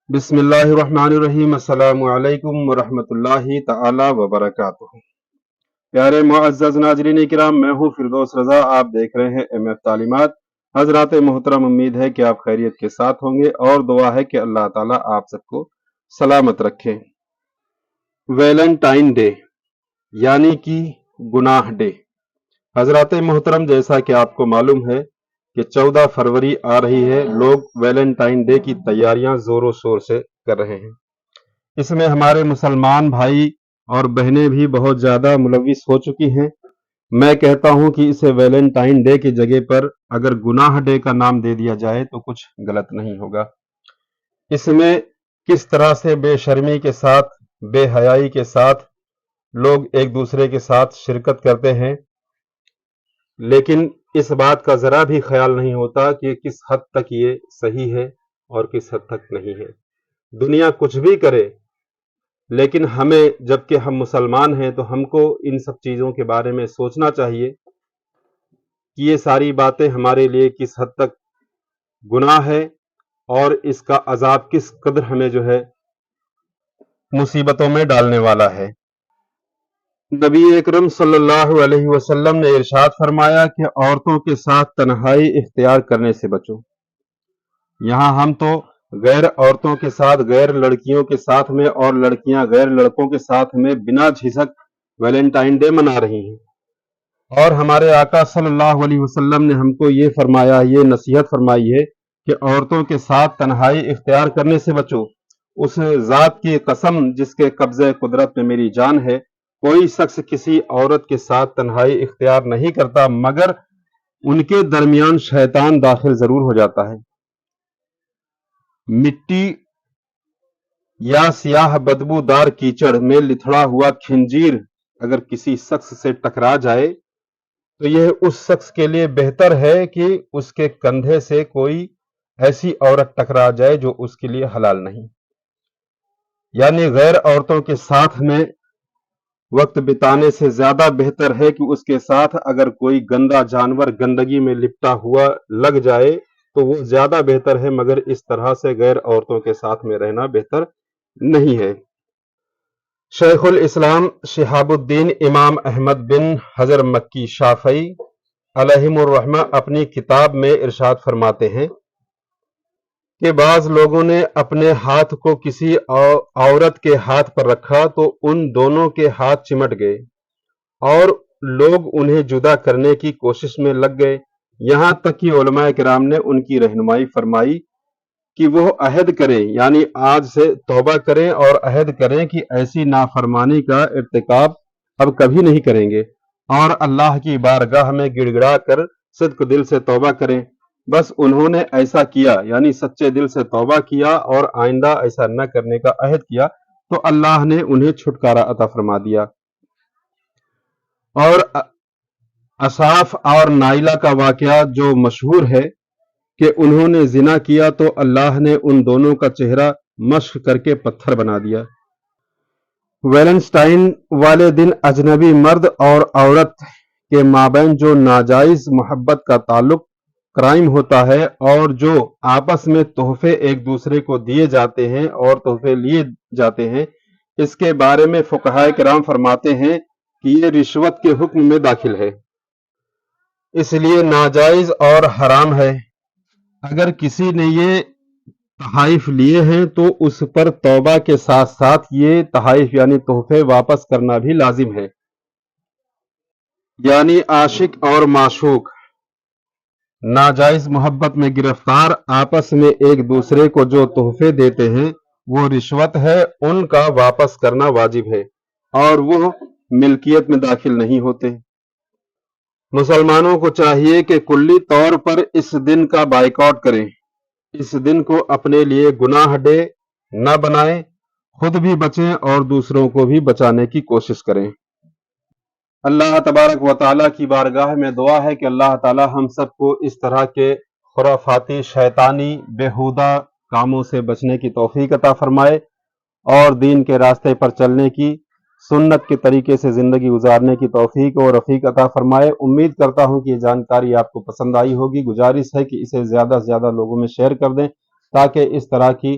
بسم اللہ الرحمن الرحیم۔ السلام علیکم ورحمۃ اللہ تعالی وبرکاتہ۔ پیارے معزز ناظرین کرام، میں ہوں فردوس رضا، آپ دیکھ رہے ہیں ایم ایف تعلیمات۔ حضرات محترم، امید ہے کہ آپ خیریت کے ساتھ ہوں گے اور دعا ہے کہ اللہ تعالیٰ آپ سب کو سلامت رکھے۔ ویلنٹائن ڈے یعنی کہ گناہ ڈے۔ حضرات محترم، جیسا کہ آپ کو معلوم ہے کہ 14 فروری آ رہی ہے، لوگ ویلنٹائن ڈے کی تیاریاں زور و شور سے کر رہے ہیں۔ اس میں ہمارے مسلمان بھائی اور بہنیں بھی بہت زیادہ ملوث ہو چکی ہیں۔ میں کہتا ہوں کہ اسے ویلنٹائن ڈے کی جگہ پر اگر گناہ ڈے کا نام دے دیا جائے تو کچھ غلط نہیں ہوگا۔ اس میں کس طرح سے بے شرمی کے ساتھ، بے حیائی کے ساتھ لوگ ایک دوسرے کے ساتھ شرکت کرتے ہیں، لیکن اس بات کا ذرا بھی خیال نہیں ہوتا کہ کس حد تک یہ صحیح ہے اور کس حد تک نہیں ہے۔ دنیا کچھ بھی کرے، لیکن ہمیں، جبکہ ہم مسلمان ہیں، تو ہم کو ان سب چیزوں کے بارے میں سوچنا چاہیے کہ یہ ساری باتیں ہمارے لیے کس حد تک گناہ ہے اور اس کا عذاب کس قدر ہمیں مصیبتوں میں ڈالنے والا ہے۔ نبی اکرم صلی اللہ علیہ وسلم نے ارشاد فرمایا کہ عورتوں کے ساتھ تنہائی اختیار کرنے سے بچو۔ یہاں ہم تو غیر عورتوں کے ساتھ، غیر لڑکیوں کے ساتھ میں اور لڑکیاں غیر لڑکوں کے ساتھ میں بنا جھجک ویلنٹائن ڈے منا رہی ہیں، اور ہمارے آقا صلی اللہ علیہ وسلم نے ہم کو یہ فرمایا، یہ نصیحت فرمائی ہے کہ عورتوں کے ساتھ تنہائی اختیار کرنے سے بچو۔ اس ذات کی قسم جس کے قبضے قدرت میں میری جان ہے، کوئی شخص کسی عورت کے ساتھ تنہائی اختیار نہیں کرتا مگر ان کے درمیان شیطان داخل ضرور ہو جاتا ہے۔ مٹی یا سیاہ بدبودار کیچڑ میں لتھڑا ہوا کھنجیر اگر کسی شخص سے ٹکرا جائے تو یہ اس شخص کے لیے بہتر ہے کہ اس کے کندھے سے کوئی ایسی عورت ٹکرا جائے جو اس کے لیے حلال نہیں۔ یعنی غیر عورتوں کے ساتھ میں وقت بتانے سے زیادہ بہتر ہے کہ اس کے ساتھ اگر کوئی گندا جانور گندگی میں لپٹا ہوا لگ جائے تو وہ زیادہ بہتر ہے، مگر اس طرح سے غیر عورتوں کے ساتھ میں رہنا بہتر نہیں ہے۔ شیخ الاسلام شہاب الدین امام احمد بن حجر مکی شافعی علیہم الرحمہ اپنی کتاب میں ارشاد فرماتے ہیں کہ بعض لوگوں نے اپنے ہاتھ کو کسی عورت کے ہاتھ پر رکھا تو ان دونوں کے ہاتھ چمٹ گئے اور لوگ انہیں جدا کرنے کی کوشش میں لگ گئے، یہاں تک کہ علماء کرام نے ان کی رہنمائی فرمائی کہ وہ عہد کریں، یعنی آج سے توبہ کریں اور عہد کریں کہ ایسی نافرمانی کا ارتکاب اب کبھی نہیں کریں گے، اور اللہ کی بارگاہ میں گڑ گڑا کر صدق دل سے توبہ کریں۔ بس انہوں نے ایسا کیا، یعنی سچے دل سے توبہ کیا اور آئندہ ایسا نہ کرنے کا عہد کیا، تو اللہ نے انہیں چھٹکارا عطا فرما دیا۔ اور اصاف اور نائلہ کا واقعہ جو مشہور ہے کہ انہوں نے زنا کیا تو اللہ نے ان دونوں کا چہرہ مشق کر کے پتھر بنا دیا۔ ویلنٹائن والے دن اجنبی مرد اور عورت کے مابین جو ناجائز محبت کا تعلق کرائم ہوتا ہے اور جو آپس میں تحفے ایک دوسرے کو دیے جاتے ہیں اور تحفے لیے جاتے ہیں، اس کے بارے میں فقہائے کرام فرماتے ہیں کہ یہ رشوت کے حکم میں داخل ہے، اس لیے ناجائز اور حرام ہے۔ اگر کسی نے یہ تحائف لیے ہیں تو اس پر توبہ کے ساتھ ساتھ یہ تحائف یعنی تحفے واپس کرنا بھی لازم ہے۔ یعنی عاشق اور معشوق ناجائز محبت میں گرفتار آپس میں ایک دوسرے کو جو تحفے دیتے ہیں وہ رشوت ہے، ان کا واپس کرنا واجب ہے اور وہ ملکیت میں داخل نہیں ہوتے۔ مسلمانوں کو چاہیے کہ کلی طور پر اس دن کا بائیکاٹ کریں، اس دن کو اپنے لیے گناہ ڈے نہ بنائیں، خود بھی بچیں اور دوسروں کو بھی بچانے کی کوشش کریں۔ اللہ تبارک و تعالیٰ کی بارگاہ میں دعا ہے کہ اللہ تعالیٰ ہم سب کو اس طرح کے خرافاتی، شیطانی، بیہودہ کاموں سے بچنے کی توفیق عطا فرمائے اور دین کے راستے پر چلنے کی، سنت کے طریقے سے زندگی گزارنے کی توفیق اور رفیق عطا فرمائے۔ امید کرتا ہوں کہ یہ جانکاری آپ کو پسند آئی ہوگی۔ گزارش ہے کہ اسے زیادہ سے زیادہ لوگوں میں شیئر کر دیں تاکہ اس طرح کی